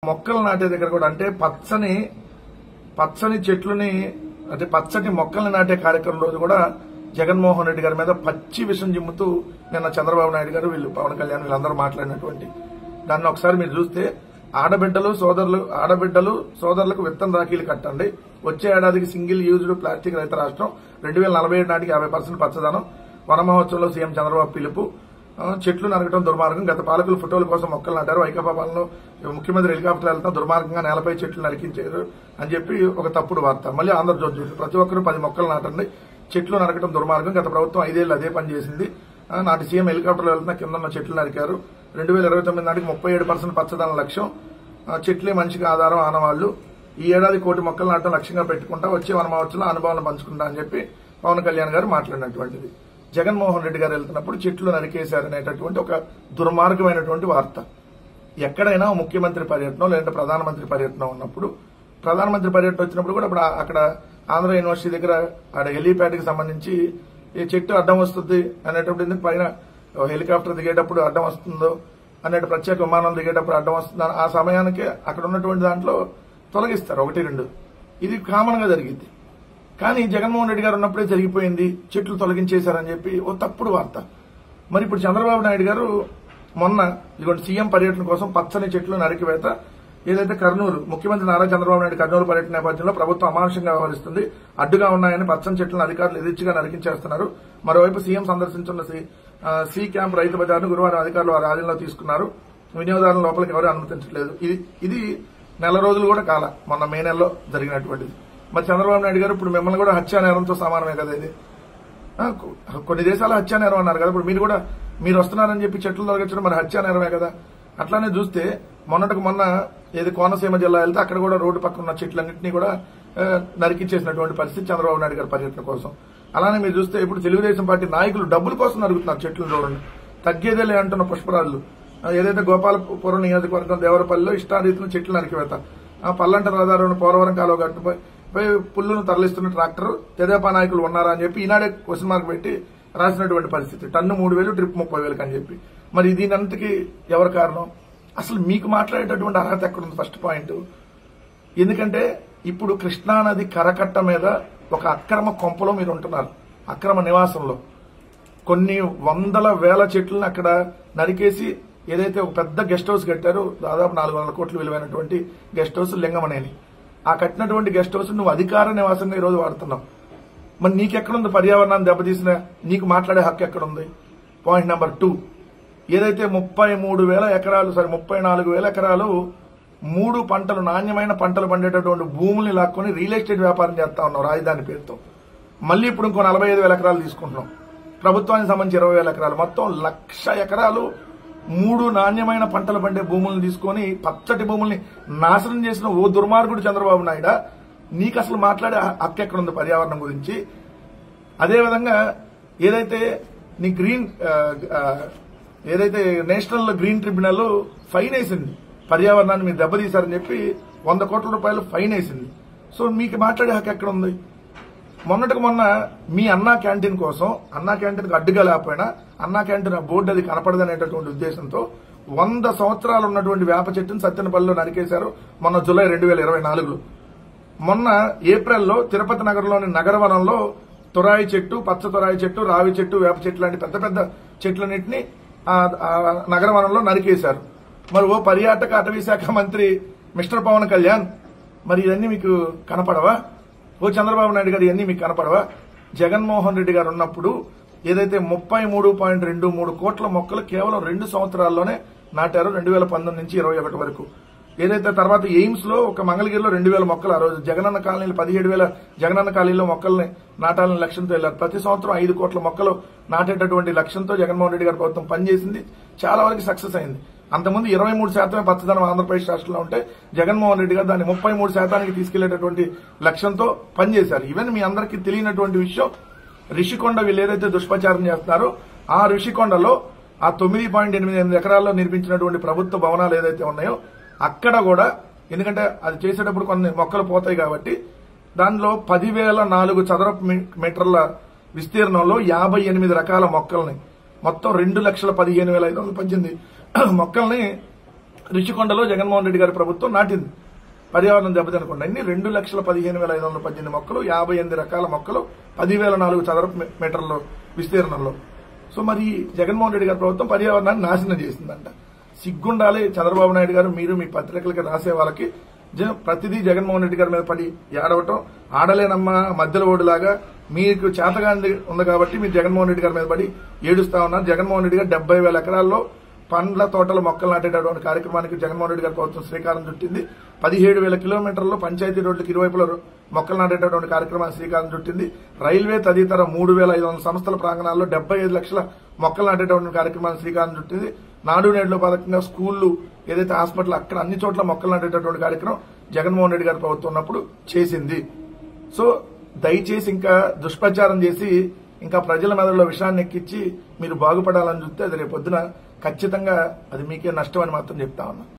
మొక్కలు నాటే దగ్గర కూడా అంటే పచ్చని చెట్లని అంటే పచ్చటి మొక్కల్ని నాటే కార్యక్రమం రోజు కూడా జగన్మోహన్ రెడ్డి గారి మీద పచ్చి విషం జిమ్ముతూ నిన్న చంద్రబాబు నాయుడు గారు వీళ్ళు పవన్ కళ్యాణ్ వీళ్ళందరూ మాట్లాడినటువంటి దాన్ని ఒకసారి మీరు చూస్తే ఆడబిడ్డలు సోదరులకు విత్తన రాఖీలు కట్టండి. వచ్చే ఏడాదికి సింగిల్ యూజ్డ్ ప్లాస్టిక్ రహిత రాష్ట్రం 2047 నాటికి 50% పచ్చదనం. వన మహోత్సవంలో సీఎం చంద్రబాబు పిలుపు. చెట్లు నరకడం దుర్మార్గం. గత పాలకులు ఫోటోల కోసం మొక్కలు నాటారు. వైకాపా పాలనలో ముఖ్యమంత్రి హెలికాప్టర్ వెళ్తా దుర్మార్గంగా నేలపై చెట్లు నరికించారు అని చెప్పి ఒక తప్పుడు వార్త. మళ్ళీ ఆంధ్రజ్యోతి ప్రతి ఒక్కరూ 10 మొక్కలు నాటండి. చెట్లు నరకడం దుర్మార్గం. గత ప్రభుత్వం 5 ఏళ్లు అదే పని చేసింది. నాటి సీఎం హెలికాప్టర్లో వెళ్తున్నా కింద ఉన్న చెట్లు నరికారు. 2029 నాటికి 37% పచ్చదనం లక్ష్యం. చెట్లే మనిషికి ఆధారం ఆనవాళ్లు. ఈ ఏడాది 1 కోటి మొక్కలు నాటడం లక్ష్యంగా పెట్టుకుంటా వచ్చే వన మహోత్సవంలో అనుభవాలను పంచుకుంటా అని చెప్పి పవన్ కళ్యాణ్ గారు మాట్లాడినటువంటిది. జగన్మోహన్ రెడ్డి గారు వెళ్తున్నప్పుడు చెట్లు నరికేశారనేటటువంటి ఒక దుర్మార్గమైనటువంటి వార్త. ఎక్కడైనా ముఖ్యమంత్రి పర్యటన లేదంటే ప్రధానమంత్రి పర్యటన ఉన్నప్పుడు ప్రధానమంత్రి పర్యటన వచ్చినప్పుడు కూడా ఇప్పుడు అక్కడ ఆంధ్ర యూనివర్సిటీ దగ్గర ఆడ హెలీప్యాడ్ కి సంబంధించి ఈ చెట్టు అడ్డం వస్తుంది అనేటప్పుడు పైన హెలికాప్టర్ దిగేటప్పుడు అడ్డం వస్తుందో అనేటు ప్రత్యేక విమానం దిగేటప్పుడు అడ్డం వస్తుందో ఆ సమయానికి అక్కడ ఉన్నటువంటి దాంట్లో తొలగిస్తారు 1-2. ఇది కామన్ గా జరిగింది. కానీ జగన్మోహన్ రెడ్డి గారు ఉన్నప్పుడే జరిగిపోయింది, చెట్లు తొలగించేశారని చెప్పి ఓ తప్పుడు వార్త. మరి ఇప్పుడు చంద్రబాబు నాయుడు గారు మొన్న ఇదిగోండి సీఎం పర్యటన కోసం పచ్చని చెట్లు నరికివేత ఏదైతే కర్నూలు ముఖ్యమంత్రి నారా చంద్రబాబు నాయుడు కర్నూలు పర్యటన నేపథ్యంలో ప్రభుత్వం అమానుషంగా వ్యవహరిస్తుంది, అడ్డుగా ఉన్నాయని పచ్చని చెట్లను అధికారులు ఎదిర్చిగా నరికించేస్తున్నారు. మరోవైపు సీఎం సందర్శించున్న సి క్యాంప్ రైతు బజార్ను గురువారం అధికారులు వారి ఆధీనంలో తీసుకున్నారు. వినియోగదారుల లోపలికి ఎవరూ అనుమతించట్లేదు. ఇది నెల రోజులు కూడా కాల, మొన్న మే నెలలో జరిగినటువంటిది. మరి చంద్రబాబు నాయుడు గారు ఇప్పుడు మిమ్మల్ని కూడా హత్యా నేరంతో సమానమే కదా ఇది. కొన్ని దేశాలు హత్యా నేరం అన్నారు కదా, ఇప్పుడు మీరు వస్తున్నారని చెప్పి చెట్లు తొలగించడం మరి హత్యా నేరమే కదా. అట్లానే చూస్తే మొన్న ఏది కోనసీమ జిల్లా వెళ్తే అక్కడ కూడా రోడ్డు పక్కన ఉన్న చెట్లన్నింటినీ కూడా నరికించేసినటువంటి పరిస్థితి చంద్రబాబు నాయుడు గారి పర్యటన కోసం. అలానే మీరు చూస్తే ఇప్పుడు తెలుగుదేశం పార్టీ నాయకులు డబ్బుల కోసం నరుగుతున్నారు చెట్లను. చూడండి, తగ్గేదేలే అంటున్న పుష్పరాజులు ఏదైతే గోపాలపురం నియోజకవర్గం దేవరపల్లిలో ఇష్టారీతిలో చెట్లు నరికివేత, పల్లంట రహదారులను పోలవరం కాలువ గట్టుపై పుల్లును తరలిస్తున్న ట్రాక్టర్ తెదేపా నాయకులు ఉన్నారా అని చెప్పి ఈనాడే క్వశ్చన్ మార్క్ పెట్టి రాసినటువంటి పరిస్థితి. టన్ను 3,000 ట్రిప్ 30,000 అని చెప్పి. మరి దీనంతకి ఎవరు కారణం? అసలు మీకు మాట్లాడేటటువంటి అర్హత ఎక్కడుంది? First point. ఎందుకంటే ఇప్పుడు కృష్ణానది కరకట్ట మీద ఒక అక్రమ కొంపలో మీరు ఉంటున్నారు, అక్రమ నివాసంలో. కొన్ని వందల వేల చెట్లను అక్కడ నరికేసి ఏదైతే ఒక పెద్ద గెస్ట్ హౌస్ కట్టారో, దాదాపు 400 కోట్లు విలువైనటువంటి గెస్ట్ హౌస్ లింగమనేని. ఆ కట్టినటువంటి గెస్ట్ హౌస్ నువ్వు అధికార నివాసంగా ఈరోజు వాడుతున్నావు. మరి నీకెక్కడుంది? పర్యావరణాన్ని దెబ్బతీసిన నీకు మాట్లాడే హక్కు ఎక్కడుంది? పాయింట్ నెంబర్ 2, ఏదైతే 34,000 ఎకరాలు 3 పంటలు నాణ్యమైన పంటలు పండేటటువంటి భూముల్ని లాక్కొని రియల్ ఎస్టేట్ వ్యాపారం చేస్తా ఉన్నావు రాజధాని పేరుతో. మళ్ళీ ఇప్పుడు ఇంకో 45,000 ఎకరాలు తీసుకుంటున్నాం. ప్రభుత్వానికి సంబంధించి 20,000 ఎకరాలు, మొత్తం 1,00,000 ఎకరాలు 3 నాణ్యమైన పంటలు పండే భూములను తీసుకుని పచ్చటి భూముల్ని నాశనం చేసిన ఓ దుర్మార్గుడు చంద్రబాబు నాయుడు. నీకు అసలు మాట్లాడే హక్కు ఎక్కడుంది పర్యావరణం గురించి? అదేవిధంగా ఏదైతే నీ ఏదైతే నేషనల్ గ్రీన్ ట్రిబ్యునల్ ఫైన్ వేసింది, పర్యావరణాన్ని మీరు దెబ్బతీశారని చెప్పి 100 కోట్ల రూపాయలు ఫైన్ వేసింది. సో మీకు మాట్లాడే హక్కు ఎక్కడుంది? మొన్న మీ అన్నా క్యాంటీన్ కోసం, అన్నా క్యాంటీన్కి అడ్డుగా లేకపోయినా అన్నా క్యాంటీన్ బోర్డు అది కనపడదనేటటువంటి ఉద్దేశంతో 100 సంవత్సరాలు ఉన్నటువంటి వేప చెట్టును సత్తెనపల్లిలో నరికేశారు మొన్న జూలై 2024లో. మొన్న ఏప్రిల్లో తిరుపతి నగరంలోని నగరవనంలో తురాయి చెట్టు, పచ్చ తురాయి చెట్టు, రావి చెట్టు, వేప చెట్టు లాంటి పెద్ద పెద్ద చెట్లన్నింటినీ నగరవనంలో నరికేశారు. మరి ఓ పర్యాటక అటవీ శాఖ మంత్రి మిస్టర్ పవన్ కళ్యాణ్, మరి ఇవన్నీ మీకు కనపడవా? ఓ చంద్రబాబు నాయుడు గారు ఇవన్నీ మీకు కనపడవా? జగన్మోహన్ రెడ్డి గారు ఉన్నప్పుడు ఏదైతే 33.23 కోట్ల మొక్కలు కేవలం 2 సంవత్సరాల్లోనే నాటారు, 2019 నుంచి 2021 వరకు. ఏదైతే తర్వాత ఎయిమ్స్ లో ఒక మంగళగిరిలో 2,000 మొక్కలు, ఆ రోజు జగనన్న కాలనీలు 17,000 జగనన్న కాలనీలో మొక్కల్ని నాటాలని లక్ష్యంతో వెళ్లారు. ప్రతి సంవత్సరం 5 కోట్ల మొక్కలు నాటేటటువంటి లక్ష్యంతో జగన్మోహన్ రెడ్డి గారి ప్రభుత్వం పనిచేసింది, చాలా వరకు సక్సెస్ అయింది. అంతకుముందు 23% పచ్చదనం ఆంధ్రప్రదేశ్ రాష్ట్రంలో ఉంటే జగన్మోహన్ రెడ్డి గారు దాన్ని 33% తీసుకెళ్లేటటువంటి లక్ష్యంతో పనిచేశారు. ఈవెన్ మీ అందరికీ తెలియనటువంటి విషయం, రిషికొండ వీళ్ళు ఏదైతే దుష్ప్రచారం చేస్తున్నారో ఆ రిషికొండలో ఆ 9.88 ఎకరాల్లో నిర్మించినటువంటి ప్రభుత్వ భవనాలు ఏదైతే ఉన్నాయో అక్కడ కూడా, ఎందుకంటే అది చేసేటప్పుడు కొన్ని మొక్కలు పోతాయి కాబట్టి, దానిలో 10,004 చదరపు మీటర్ల విస్తీర్ణంలో 58 రకాల మొక్కల్ని మొత్తం 2,15,518 మొక్కల్ని రిషికొండలో జగన్మోహన్ రెడ్డి గారి ప్రభుత్వం నాటింది పర్యావరణం దెబ్బతినకుండా. ఇన్ని 2,15,518 మొక్కలు, 58 రకాల మొక్కలు, 10,004 చదరపు మీటర్ల విస్తీర్ణంలో. సో మరి జగన్మోహన్ రెడ్డి గారి ప్రభుత్వం పర్యావరణాన్ని నాశనం చేసిందంట. సిగ్గుండాలి చంద్రబాబు నాయుడు గారు. మీరు మీ పత్రికలకి రాసే వాళ్ళకి ప్రతిదీ జగన్మోహన్ రెడ్డి గారి మీద పడి ఏడవటం, ఆడలేనమ్మా మధ్యలో ఓడిలాగా మీకు చేతగాంది ఉంది కాబట్టి మీరు జగన్మోహన్ రెడ్డి గారి మీద పడి ఏడుస్తా ఉన్నారు. జగన్మోహన్ రెడ్డి గారు 70,000 ఎకరాల్లో పండ్ల తోటల మొక్కలు నాటేటటువంటి కార్యక్రమానికి జగన్మోహన్ రెడ్డి గారి ప్రభుత్వం శ్రీకారం చుట్టింది. 17,000 కిలోమీటర్లలో పంచాయతీ రోడ్లకు ఇరువైపుల మొక్కలు నాటేటటువంటి కార్యక్రమానికి శ్రీకారం చుట్టింది. రైల్వే తదితర 3,500 సంస్థల ప్రాంగణాల్లో 75 లక్షల మొక్కలు నాటేటటువంటి కార్యక్రమానికి శ్రీకారం చుట్టింది. నాడు నేడులో భాగంగా స్కూళ్లు, ఏదైతే హాస్పిటల్, అక్కడ అన్ని చోట్ల మొక్కలు నాటేటటువంటి కార్యక్రమం జగన్మోహన్ రెడ్డి గారి ప్రభుత్వం ఉన్నప్పుడు చేసింది. సో దయచేసి ఇంకా దుష్ప్రచారం చేసి ఇంకా ప్రజల మెదడులో విషయాన్ని ఎక్కించి మీరు బాగుపడాలని చూస్తే అది రేపొద్దున ఖచ్చితంగా అది మీకే నష్టం అని మాత్రం చెప్తా ఉన్నా.